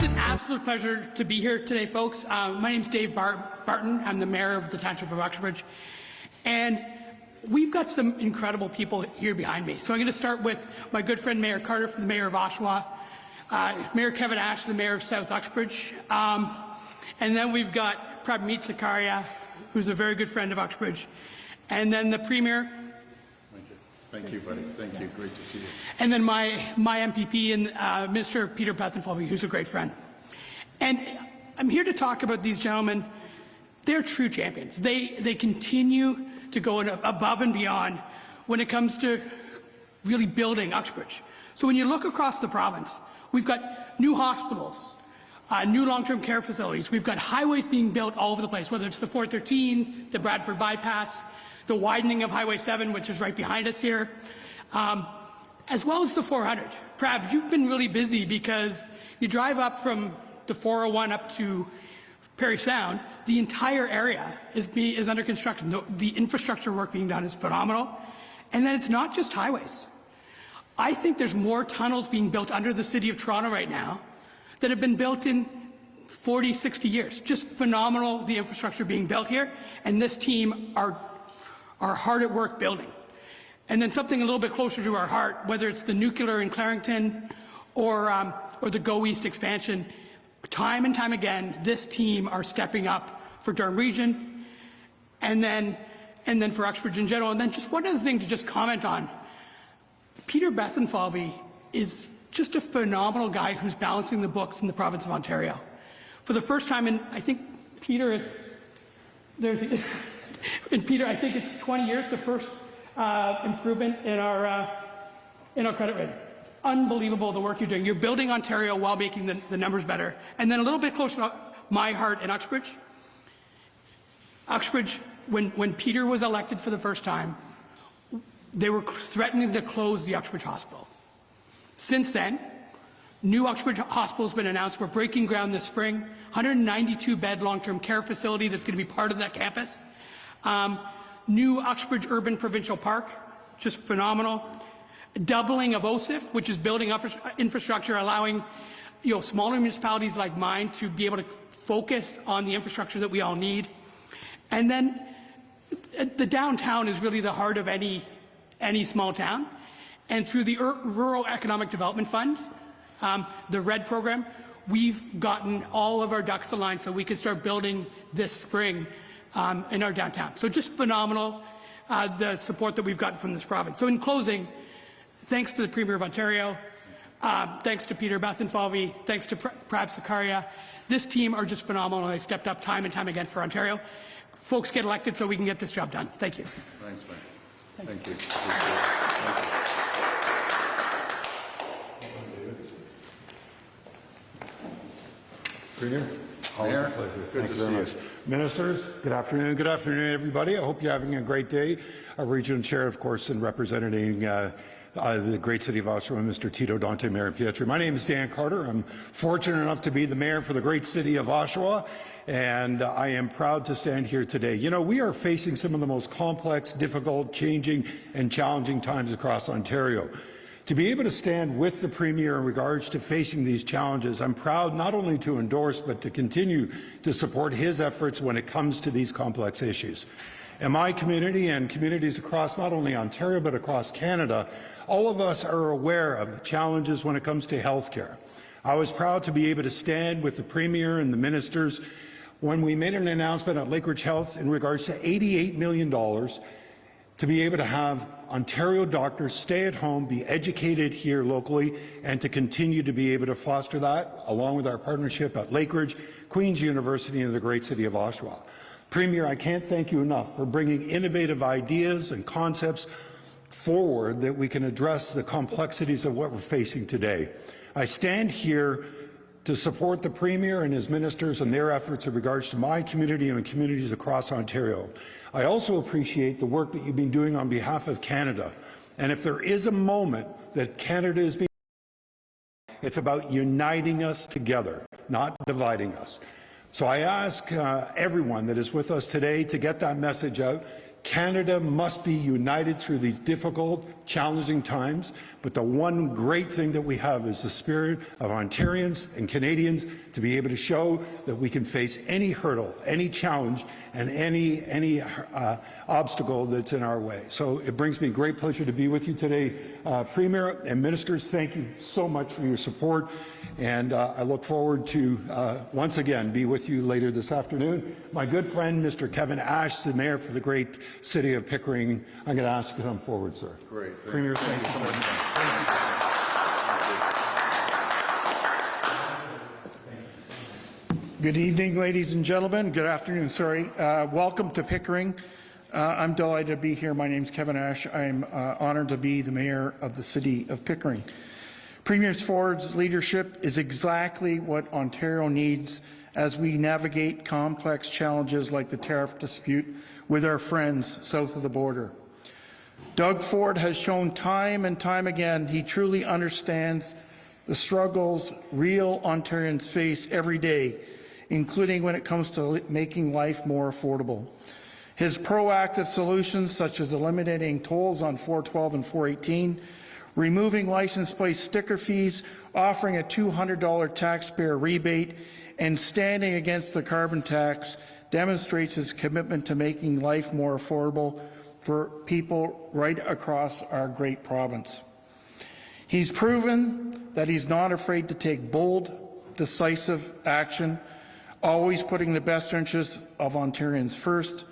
It's an absolute pleasure to be here today, folks. My name's Dave Barton. I'm the mayor of the Township of Uxbridge. And we've got some incredible people here behind me. So I'm going to start with my good friend Mayor Carter, for the Mayor of Oshawa, Mayor Kevin Ash, the Mayor of South Uxbridge. And then we've got Prabmeet Zakaria, who's a very good friend of Uxbridge. And then the Premier. Thank you, buddy. Thank you. Great to see you. And then my MPP and Minister Peter Bethenfolby, who's a great friend. And I'm here to talk about these gentlemen. They're true champions. They continue to go above and beyond when it comes to really building Uxbridge. So when you look across the province, we've got new hospitals, new long-term care facilities. We've got highways being built all over the place, whether it's the 413, the Bradford Bypass, the widening of Highway 7, which is right behind us here, as well as the 400. Prab, you've been really busy because you drive up from the 401 up to Parry Sound. The entire area is under construction. The infrastructure work being done is phenomenal. And then it's not just highways. I think there's more tunnels being built under the City of Toronto right now that have been built in 40, 60 years. Just phenomenal, the infrastructure being built here. And this team are hard at work building. And then something a little bit closer to our heart, whether it's the nuclear in Clarington or the Go East expansion, time and time again, this team are stepping up for Durham Region and then for Uxbridge in general. And then just one other thing to just comment on. Peter Bethenfolby is just a phenomenal guy who's balancing the books in the province of Ontario. For the first time in, I think, Peter, Peter, I think it's 20 years, the first improvement in our credit rating. Unbelievable the work you're doing. You're building Ontario while making the numbers better. And then a little bit closer to my heart in Uxbridge. Uxbridge, when Peter was elected for the first time, they were threatening to close the Uxbridge Hospital. Since then, new Uxbridge Hospital has been announced. We're breaking ground this spring. 192-bed long-term care facility that's going to be part of that campus. New Uxbridge Urban Provincial Park, just phenomenal. Doubling of OSIF, which is building infrastructure, allowing smaller municipalities like mine to be able to focus on the infrastructure that we all need. And then the downtown is really the heart of any small town. And through the Rural Economic Development Fund, the RED program, we've gotten all of our ducks aligned so we can start building this spring in our downtown. So just phenomenal, the support that we've gotten from this province. So in closing, thanks to the Premier of Ontario, thanks to Peter Bethenfolby, thanks to Prab Zakaria. This team are just phenomenal. They stepped up time and time again for Ontario. Folks get elected so we can get this job done. Thank you. Thanks, man. Thank you. Premier? Mayor, good to see you. Ministers, good afternoon. Good afternoon, everybody. I hope you're having a great day. Our regional chair, of course, and representing the great city of Oshawa, Mr. Tito Dante Mayor Pietri. My name is Dan Carter. I'm fortunate enough to be the mayor for the great city of Oshawa, and I am proud to stand here today. You know, we are facing some of the most complex, difficult, changing, and challenging times across Ontario. To be able to stand with the Premier in regards to facing these challenges, I'm proud not only to endorse but to continue to support his efforts when it comes to these complex issues. In my community and communities across not only Ontario but across Canada, all of us are aware of the challenges when it comes to health care. I was proud to be able to stand with the Premier and the ministers when we made an announcement at Lakeridge Health in regards to $88 million to be able to have Ontario doctors stay at home, be educated here locally, and to continue to be able to foster that, along with our partnership at Lakeridge, Queen's University, and the great city of Oshawa. Premier, I can't thank you enough for bringing innovative ideas and concepts forward that we can address the complexities of what we're facing today. I stand here to support the Premier and his ministers and their efforts in regards to my community and communities across Ontario. I also appreciate the work that you've been doing on behalf of Canada. And if there is a moment that Canada is being, it's about uniting us together, not dividing us. So I ask everyone that is with us today to get that message out, Canada must be united through these difficult, challenging times, but the one great thing that we have is the spirit of Ontarians and Canadians to be able to show that we can face any hurdle, any challenge, and any obstacle that's in our way. So it brings me great pleasure to be with you today. Premier and Ministers, thank you so much for your support, and I look forward to once again be with you later this afternoon. My good friend, Mr. Kevin Ash, the Mayor for the great city of Pickering, I'm going to ask you to come forward, sir. Great. Premier, thank you so much. Good evening, ladies and gentlemen. Good afternoon, sorry. Welcome to Pickering. I'm delighted to be here. My name's Kevin Ash. I'm honored to be the mayor of the city of Pickering. Premier Ford's leadership is exactly what Ontario needs as we navigate complex challenges like the tariff dispute with our friends south of the border. Doug Ford has shown time and time again he truly understands the struggles real Ontarians face every day, including when it comes to making life more affordable. His proactive solutions, such as eliminating tolls on 412 and 418, removing license plate sticker fees, offering a $200 taxpayer rebate, and standing against the carbon tax, demonstrates his commitment to making life more affordable for people right across our great province. He's proven that he's not afraid to take bold, decisive action, always putting the best interests of Ontarians first.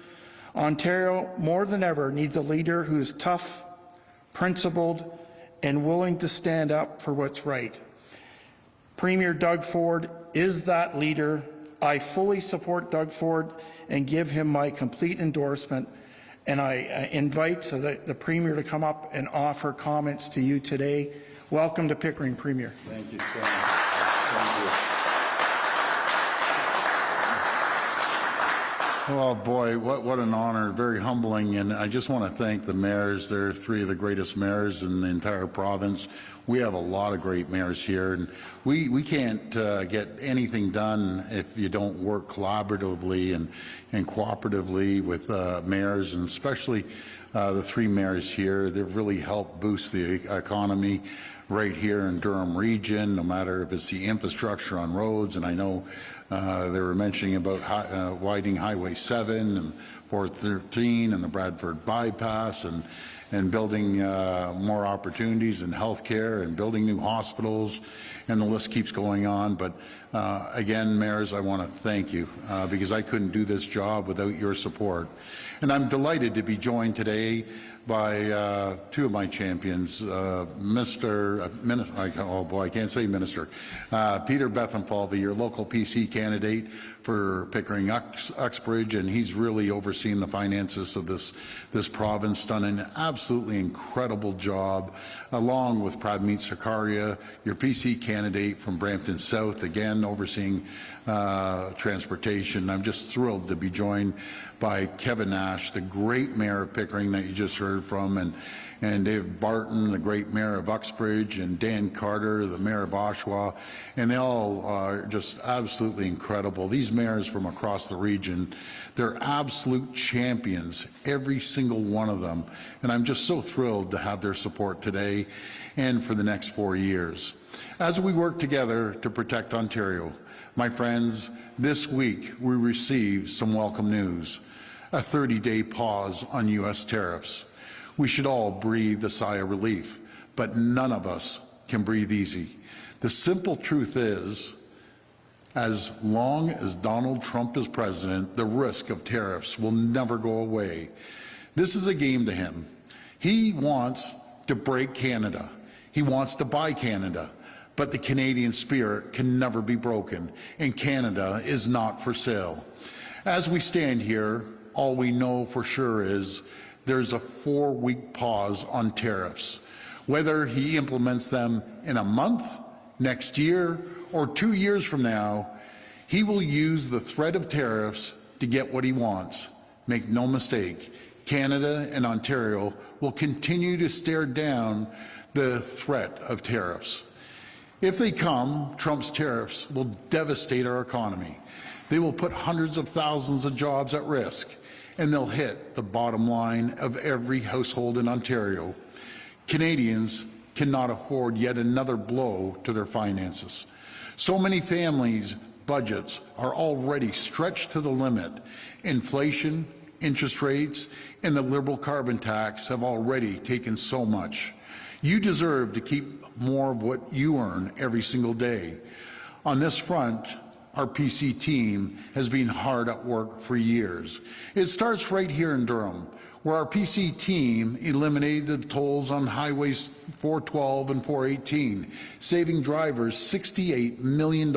Ontario, more than ever, needs a leader who is tough, principled, and willing to stand up for what's right. Premier Doug Ford is that leader. I fully support Doug Ford and give him my complete endorsement. And I invite the Premier to come up and offer comments to you today. Welcome to Pickering, Premier. Thank you so much. Thank you. Well, boy, what an honor, very humbling, and I just want to thank the mayors. They're three of the greatest mayors in the entire province. We have a lot of great mayors here, and we can't get anything done if you don't work collaboratively and cooperatively with mayors, and especially the three mayors here. They've really helped boost the economy right here in Durham region, no matter if it's the infrastructure on roads, and I know they were mentioning about widening Highway 7 and 413 and the Bradford bypass and building more opportunities in healthcare and building new hospitals, and the list keeps going on. But again, mayors, I want to thank you because I couldn't do this job without your support. And I'm delighted to be joined today by two of my champions, oh boy, I can't say minister, Peter Bethenfalvy, your local PC candidate for Pickering Uxbridge, and he's really overseen the finances of this province, done an absolutely incredible job, along with Pradmeet Sarkaria, your PC candidate from Brampton South, again overseeing transportation. I'm just thrilled to be joined by Kevin Ash, the great mayor of Pickering that you just heard from, and Dave Barton, the great mayor of Uxbridge, and Dan Carter, the mayor of Oshawa, and they all are just absolutely incredible. These mayors from across the region, they're absolute champions, every single one of them, and I'm just so thrilled to have their support today and for the next 4 years. As we work together to protect Ontario, my friends, this week we received some welcome news, a 30-day pause on U.S. tariffs. We should all breathe a sigh of relief, but none of us can breathe easy. The simple truth is, as long as Donald Trump is president, the risk of tariffs will never go away. This is a game to him. He wants to break Canada. He wants to buy Canada. But the Canadian spirit can never be broken, and Canada is not for sale. As we stand here, all we know for sure is there's a 4-week pause on tariffs. Whether he implements them in a month, next year, or 2 years from now, he will use the threat of tariffs to get what he wants. Make no mistake, Canada and Ontario will continue to stare down the threat of tariffs. If they come, Trump's tariffs will devastate our economy. They will put hundreds of thousands of jobs at risk. and they'll hit the bottom line of every household in Ontario. Canadians cannot afford yet another blow to their finances. So many families' budgets are already stretched to the limit. Inflation, interest rates, and the Liberal carbon tax have already taken so much. You deserve to keep more of what you earn every single day. On this front, our PC team has been hard at work for years. It starts right here in Durham, where our PC team eliminated the tolls on highways 412 and 418, saving drivers $68 million.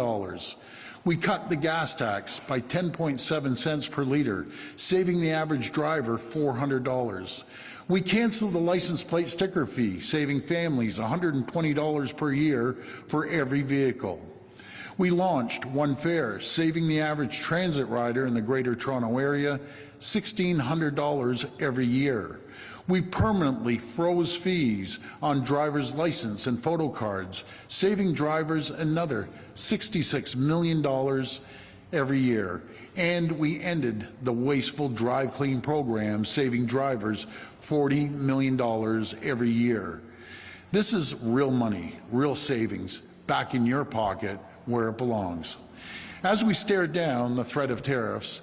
We cut the gas tax by 10.7 cents per litre, saving the average driver $400. We canceled the license plate sticker fee, saving families $120 per year for every vehicle. We launched One Fare, saving the average transit rider in the Greater Toronto Area $1,600 every year. We permanently froze fees on driver's license and photo cards, saving drivers another $66 million every year. And we ended the wasteful Drive Clean program, saving drivers $40 million every year. This is real money, real savings, back in your pocket where it belongs. As we stare down the threat of tariffs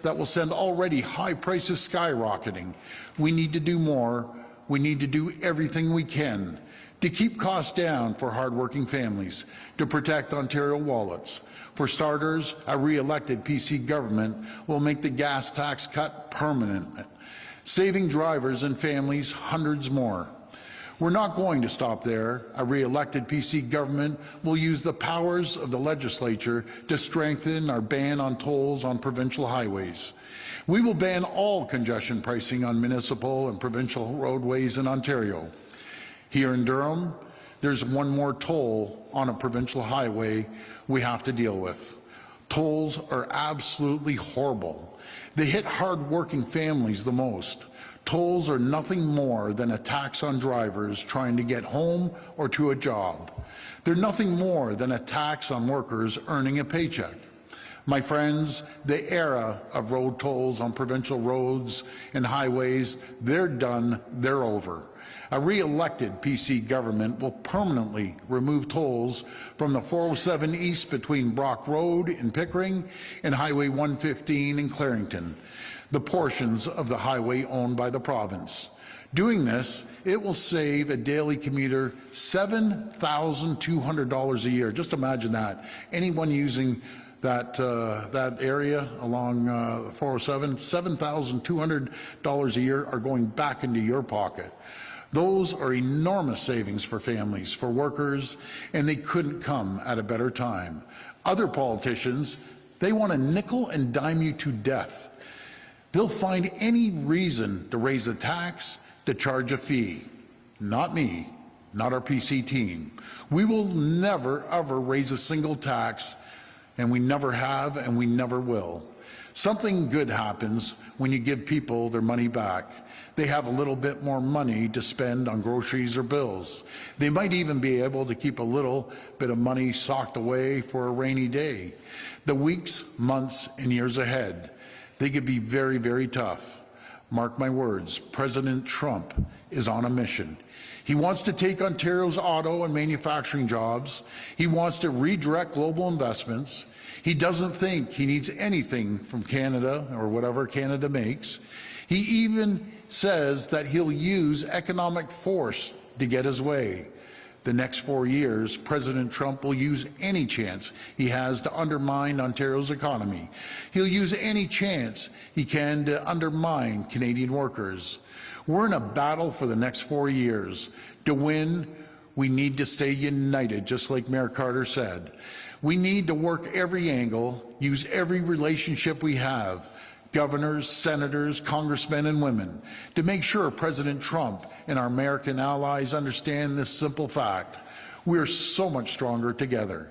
that will send already high prices skyrocketing, we need to do more. We need to do everything we can to keep costs down for hardworking families, to protect Ontario wallets. For starters, a re-elected PC government will make the gas tax cut permanent, saving drivers and families hundreds more. We're not going to stop there. A re-elected PC government will use the powers of the legislature to strengthen our ban on tolls on provincial highways. We will ban all congestion pricing on municipal and provincial roadways in Ontario. Here in Durham, there's one more toll on a provincial highway we have to deal with. Tolls are absolutely horrible. They hit hard-working families the most. Tolls are nothing more than a tax on drivers trying to get home or to a job. They're nothing more than a tax on workers earning a paycheck. My friends, the era of road tolls on provincial roads and highways, they're done, they're over. A re-elected PC government will permanently remove tolls from the 407 East between Brock Road in Pickering and Highway 115 in Clarington, the portions of the highway owned by the province. Doing this, it will save a daily commuter $7,200 a year. Just imagine that. Anyone using that area along 407, $7,200 a year are going back into your pocket. Those are enormous savings for families, for workers, and they couldn't come at a better time. Other politicians, they want to nickel and dime you to death. They'll find any reason to raise a tax, to charge a fee. Not me, not our PC team. We will never, ever raise a single tax, and we never have, and we never will. Something good happens when you give people their money back. They have a little bit more money to spend on groceries or bills. They might even be able to keep a little bit of money socked away for a rainy day. The weeks, months, and years ahead, they could be very, very tough. Mark my words, President Trump is on a mission. He wants to take Ontario's auto and manufacturing jobs. He wants to redirect global investments. He doesn't think he needs anything from Canada or whatever Canada makes. He even says that he'll use economic force to get his way. The next 4 years, President Trump will use any chance he has to undermine Ontario's economy. He'll use any chance he can to undermine Canadian workers. We're in a battle for the next 4 years. To win, we need to stay united, just like Mayor Carter said. We need to work every angle, use every relationship we have, governors, senators, congressmen, and women, to make sure President Trump and our American allies understand this simple fact. We are so much stronger together.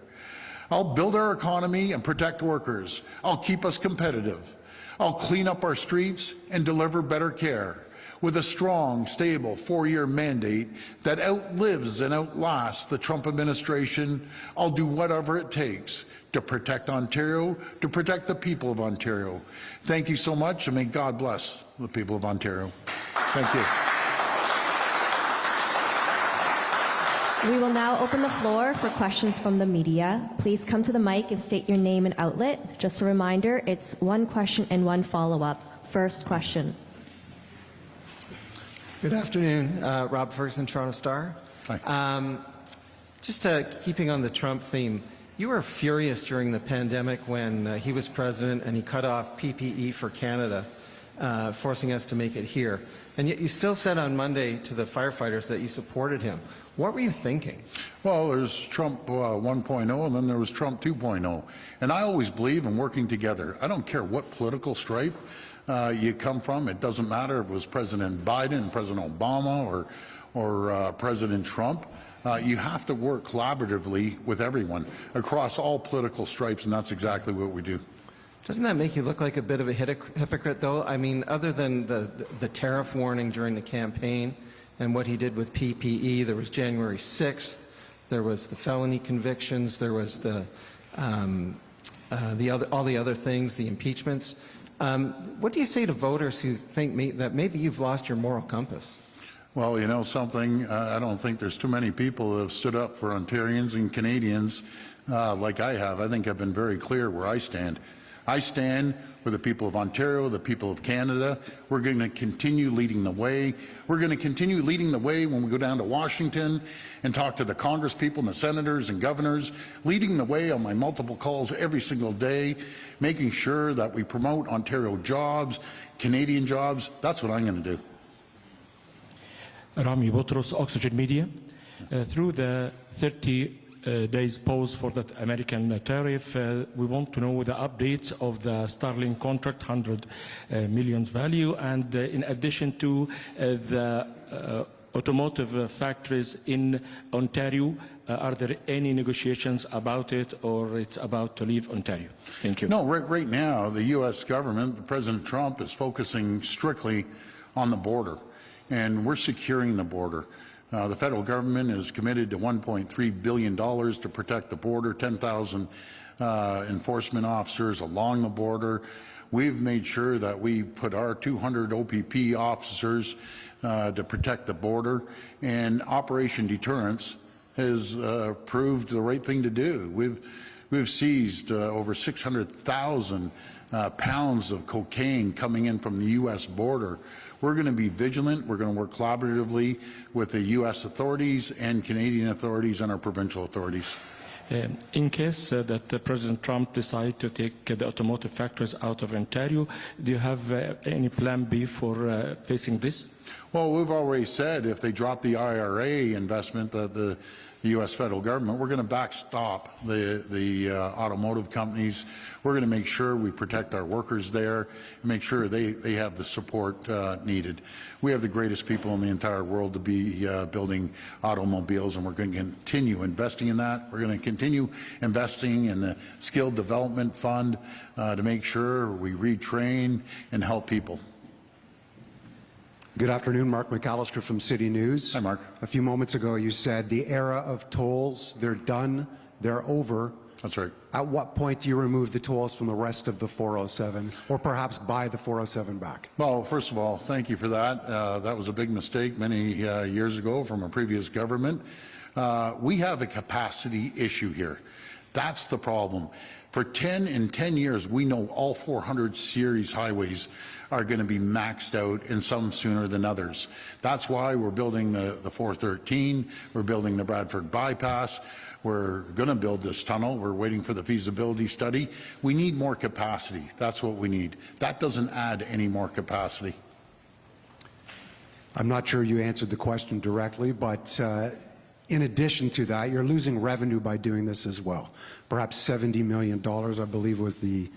I'll build our economy and protect workers. I'll keep us competitive. I'll clean up our streets and deliver better care. with a strong, stable 4-year mandate that outlives and outlasts the Trump administration. I'll do whatever it takes to protect Ontario, to protect the people of Ontario. Thank you so much, and may God bless the people of Ontario. Thank you. We will now open the floor for questions from the media. Please come to the mic and state your name and outlet. Just a reminder, it's one question and one follow-up. First question. Good afternoon. Rob Ferguson, Toronto Star. Hi. Just keeping on the Trump theme, you were furious during the pandemic when he was president and he cut off PPE for Canada, forcing us to make it here. And yet you still said on Monday to the firefighters that you supported him. What were you thinking? Well, there's Trump 1.0 and then there was Trump 2.0. And I always believe in working together. I don't care what political stripe you come from. It doesn't matter if it was President Biden, President Obama, or President Trump. You have to work collaboratively with everyone across all political stripes, and that's exactly what we do. Doesn't that make you look like a bit of a hypocrite, though? I mean, other than the tariff warning during the campaign and what he did with PPE, there was January 6th, there was the felony convictions, there was all the other things, the impeachments. What do you say to voters who think that maybe you've lost your moral compass? Well, you know something, I don't think there's too many people that have stood up for Ontarians and Canadians like I have. I think I've been very clear where I stand. I stand with the people of Ontario, the people of Canada. We're going to continue leading the way. We're going to continue leading the way when we go down to Washington and talk to the Congress people and the senators and governors, leading the way on my multiple calls every single day, making sure that we promote Ontario jobs, Canadian jobs. That's what I'm going to do. Rami Botros, Oxygen Media. Through the 30 days pause for that American tariff, we want to know the updates of the Starlink contract, 100 million value, and in addition to the automotive factories in Ontario, are there any negotiations about it, or it's about to leave Ontario? Thank you. No, right now, the U.S. government, President Trump, is focusing strictly on the border, and we're securing the border. The federal government is committed to $1.3 billion to protect the border, 10,000 enforcement officers along the border. We've made sure that we put our 200 OPP officers to protect the border, and Operation Deterrence has proved the right thing to do. We've seized over 600,000 pounds of cocaine coming in from the U.S. border. We're going to be vigilant. We're going to work collaboratively with the U.S. authorities and Canadian authorities and our provincial authorities. In case that President Trump decides to take the automotive factories out of Ontario, do you have any plan B for facing this? Well, we've already said if they drop the IRA investment, the U.S. federal government, we're going to backstop the automotive companies. We're going to make sure we protect our workers there and make sure they have the support needed. We have the greatest people in the entire world to be building automobiles, and we're going to continue investing in that. We're going to continue investing in the Skill Development Fund to make sure we retrain and help people. Good afternoon, Mark McAllister from City News. Hi, Mark. A few moments ago you said the era of tolls, they're done, they're over. That's right. At what point do you remove the tolls from the rest of the 407, or perhaps buy the 407 back? Well, first of all, thank you for that. That was a big mistake many years ago from a previous government. We have a capacity issue here. That's the problem. For 10 years, we know all 400 series highways are going to be maxed out, and some sooner than others. That's why we're building the 413, we're building the Bradford bypass, we're going to build this tunnel, we're waiting for the feasibility study. We need more capacity. That's what we need. That doesn't add any more capacity. I'm not sure you answered the question directly, but in addition to that, you're losing revenue by doing this as well. Perhaps $70 million, I believe, was the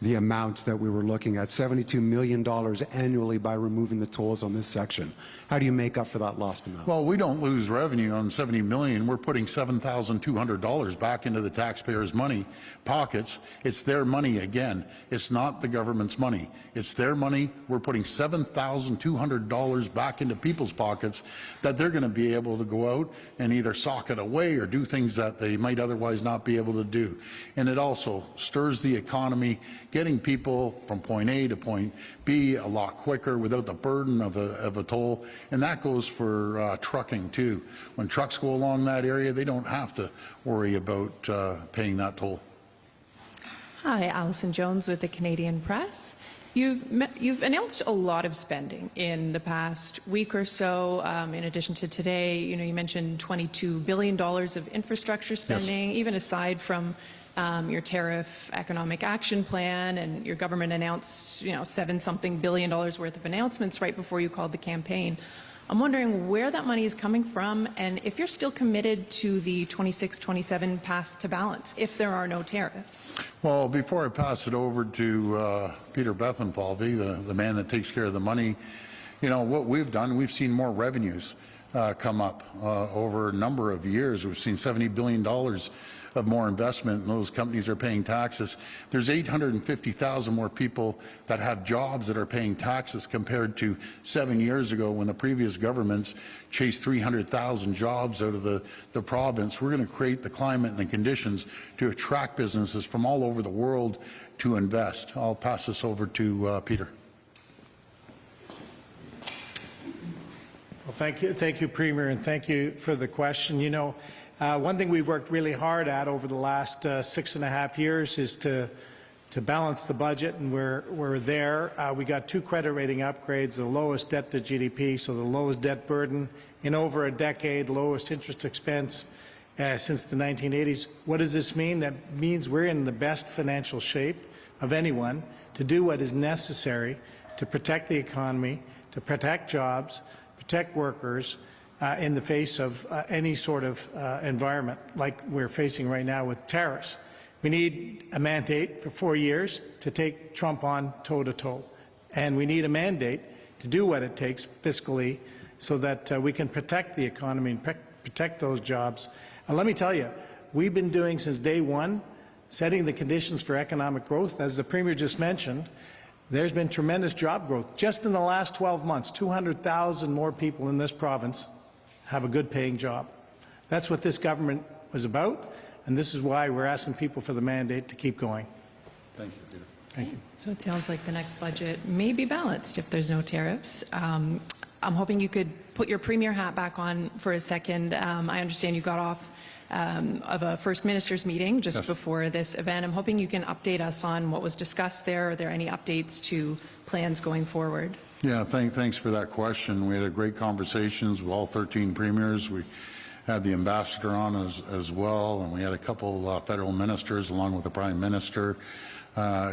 the amount that we were looking at, $72 million annually by removing the tolls on this section. How do you make up for that lost amount? Well, we don't lose revenue on $70 million. We're putting $7,200 back into the taxpayers' money pockets. It's their money again. It's not the government's money. It's their money. We're putting $7,200 back into people's pockets that they're going to be able to go out and either sock it away or do things that they might otherwise not be able to do. And it also stirs the economy, getting people from point A to point B a lot quicker without the burden of a toll. And that goes for trucking too. When trucks go along that area, they don't have to worry about paying that toll. Hi, Alison Jones with the Canadian Press. You've announced a lot of spending in the past week or so. In addition to today, you you mentioned $22 billion of infrastructure spending, Yes. even aside from your tariff economic action plan, and your government announced, $7-something billion worth of announcements right before you called the campaign. I'm wondering where that money is coming from, and if you're still committed to the 26-27 path to balance, if there are no tariffs. Well, before I pass it over to Peter Bethenfalvy, the man that takes care of the money, what we've done, we've seen more revenues come up over a number of years. We've seen $70 billion of more investment, and those companies are paying taxes. There's 850,000 more people that have jobs that are paying taxes compared to 7 years ago when the previous governments chased 300,000 jobs out of the province. We're going to create the climate and the conditions to attract businesses from all over the world to invest. I'll pass this over to Peter. Well, thank you, Premier, and thank you for the question. One thing we've worked really hard at over the last 6.5 years is to balance the budget, and we're there. We got 2 credit rating upgrades, the lowest debt to GDP, so the lowest debt burden in over a decade, lowest interest expense since the 1980s. What does this mean? That means we're in the best financial shape of anyone to do what is necessary to protect the economy, to protect jobs, protect workers, in the face of any sort of environment like we're facing right now with tariffs. We need a mandate for 4 years to take Trump on toe-to-toe. And we need a mandate to do what it takes fiscally so that we can protect the economy and protect those jobs. And let me tell you, we've been doing since day one, setting the conditions for economic growth. As the Premier just mentioned, there's been tremendous job growth. Just in the last 12 months, 200,000 more people in this province have a good paying job. That's what this government was about, and this is why we're asking people for the mandate to keep going. Thank you, Peter. Thank you. So it sounds like the next budget may be balanced if there's no tariffs. I'm hoping you could put your Premier hat back on for a second. I understand you got off of a First Minister's meeting just before this event. I'm hoping you can update us on what was discussed there. Are there any updates to plans going forward? Yeah, thanks for that question. We had great conversations with all 13 premiers. We had the ambassador on as well, and we had a couple federal ministers along with the Prime Minister.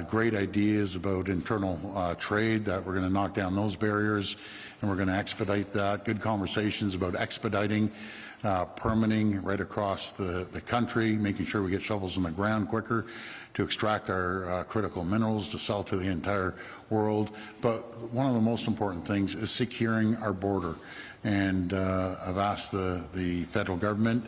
Great ideas about internal trade, that we're going to knock down those barriers and we're going to expedite that. Good conversations about expediting permitting right across the country, making sure we get shovels in the ground quicker to extract our critical minerals to sell to the entire world. But one of the most important things is securing our border. And I've asked the federal government,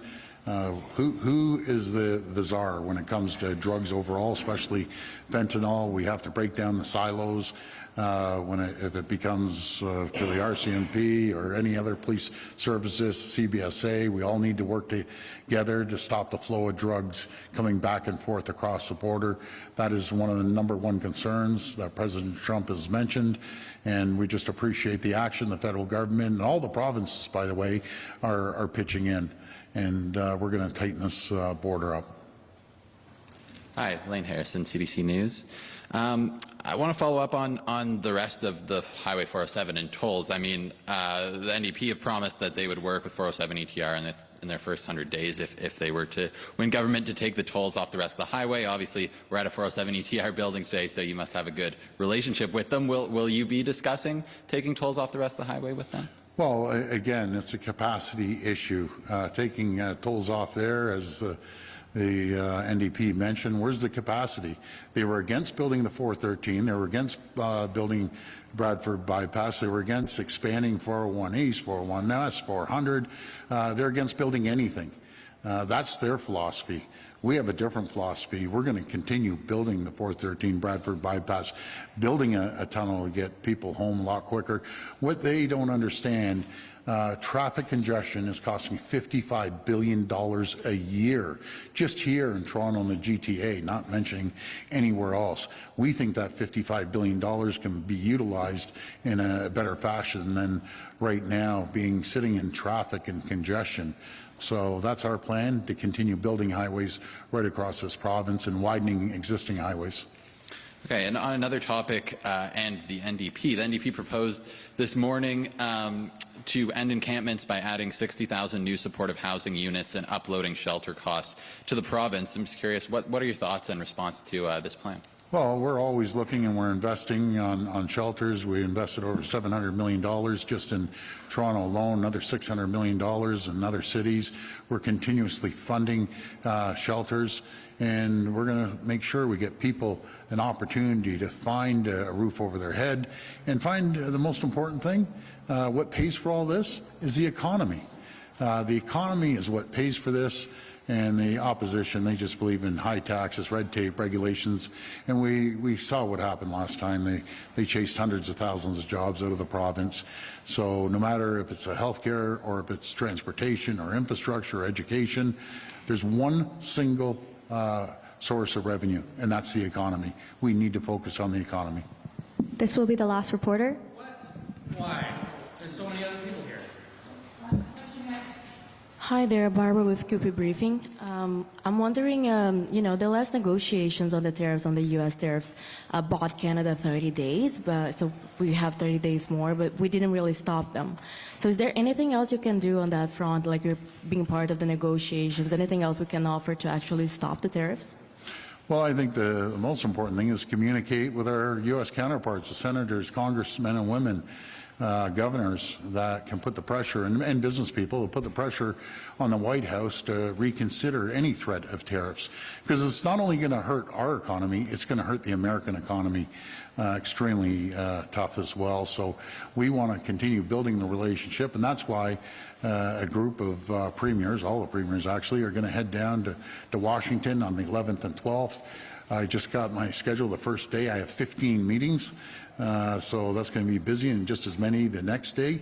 who is the czar when it comes to drugs overall, especially fentanyl. We have to break down the silos if it becomes to the RCMP or any other police services, CBSA. We all need to work together to stop the flow of drugs coming back and forth across the border. That is one of the #1 concerns that President Trump has mentioned, and we just appreciate the action the federal government and all the provinces, by the way, are pitching in. And we're going to tighten this border up. Hi, Lane Harrison, CBC News. I want to follow up on the rest of the Highway 407 and tolls. I mean, the NDP have promised that they would work with 407 ETR in their first 100 days if they were to win government to take the tolls off the rest of the highway. Obviously, we're at a 407 ETR building today, so you must have a good relationship with them. Will you be discussing taking tolls off the rest of the highway with them? Well, again, it's a capacity issue. Taking tolls off there, as the NDP mentioned, where's the capacity? They were against building the 413. They were against building Bradford Bypass. They were against expanding 401 East, 401 West, 400. They're against building anything. That's their philosophy. We have a different philosophy. We're going to continue building the 413 Bradford Bypass, building a tunnel to get people home a lot quicker. What they don't understand, traffic congestion is costing $55 billion a year, just here in Toronto and the GTA, not mentioning anywhere else. We think that $55 billion can be utilized in a better fashion than right now sitting in traffic and congestion. So that's our plan, to continue building highways right across this province and widening existing highways. Okay, and on another topic, and the NDP proposed this morning to end encampments by adding 60,000 new supportive housing units and uploading shelter costs to the province. I'm just curious, what are your thoughts in response to this plan? Well, we're always looking, and we're investing on shelters. We invested over $700 million just in Toronto alone, another $600 million in other cities. We're continuously funding shelters, and we're going to make sure we get people an opportunity to find a roof over their head and find the most important thing. What pays for all this is the economy. The economy is what pays for this. And the opposition, they just believe in high taxes, red tape, regulations, and we saw what happened last time. They chased hundreds of thousands of jobs out of the province. So no matter if it's a healthcare or if it's transportation or infrastructure or education, there's one single source of revenue, and that's the economy. We need to focus on the economy. This will be the last reporter. What? Why? There's so many other people here. Hi there, Barbara with QP Briefing. I'm wondering, the last negotiations on the tariffs, on the U.S. tariffs, bought Canada 30 days, so we have 30 days more, but we didn't really stop them. So is there anything else you can do on that front, like you're being part of the negotiations, anything else we can offer to actually stop the tariffs? Well, I think the most important thing is communicate with our U.S. counterparts, the senators, congressmen and women, governors that can put the pressure, and business people to put the pressure on the White House to reconsider any threat of tariffs. Because it's not only going to hurt our economy, it's going to hurt the American economy extremely tough as well. So we want to continue building the relationship, and that's why a group of premiers, all the premiers actually, are going to head down to Washington on the 11th and 12th. I just got my schedule the first day. I have 15 meetings. So that's going to be busy, and just as many the next day.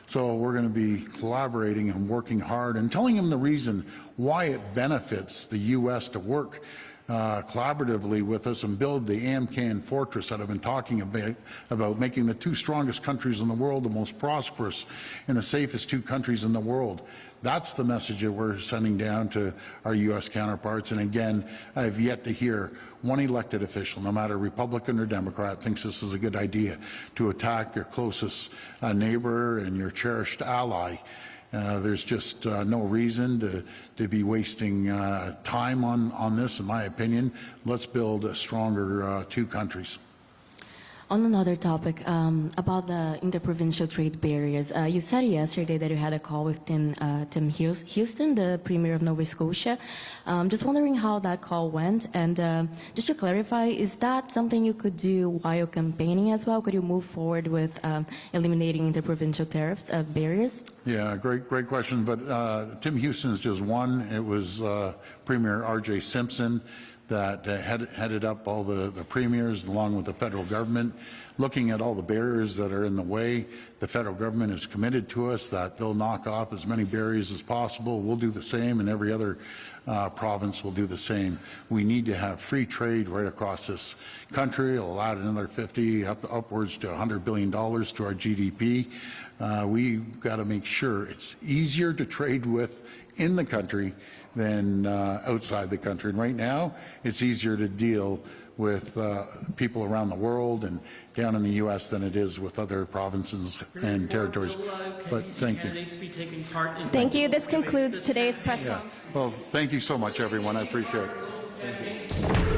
So we're going to be collaborating and working hard and telling them the reason why it benefits the U.S. to work collaboratively with us and build the AMCAN fortress that I've been talking about making the two strongest countries in the world the most prosperous and the safest two countries in the world. That's the message that we're sending down to our U.S. counterparts. And again, I've yet to hear one elected official, no matter Republican or Democrat, thinks this is a good idea to attack your closest neighbor and your cherished ally. There's just no reason to be wasting time on this, in my opinion. Let's build a stronger two countries. On another topic, about the interprovincial trade barriers, you said yesterday that you had a call with Tim Houston, the Premier of Nova Scotia. Just wondering how that call went, and just to clarify, is that something you could do while campaigning as well? Could you move forward with eliminating interprovincial tariffs barriers? Yeah, great question. But Tim Houston is just one. It was Premier R.J. Simpson that headed up all the premiers along with the federal government, looking at all the barriers that are in the way. The federal government is committed to us that they'll knock off as many barriers as possible. We'll do the same, and every other province will do the same. We need to have free trade right across this country. It'll add another 50, upwards to $100 billion to our GDP. We've got to make sure it's easier to trade with in the country than outside the country. And right now, it's easier to deal with people around the world and down in the U.S. than it is with other provinces and territories. But thank you. Thank you. This concludes today's press conference. Well, thank you so much, everyone. I appreciate it.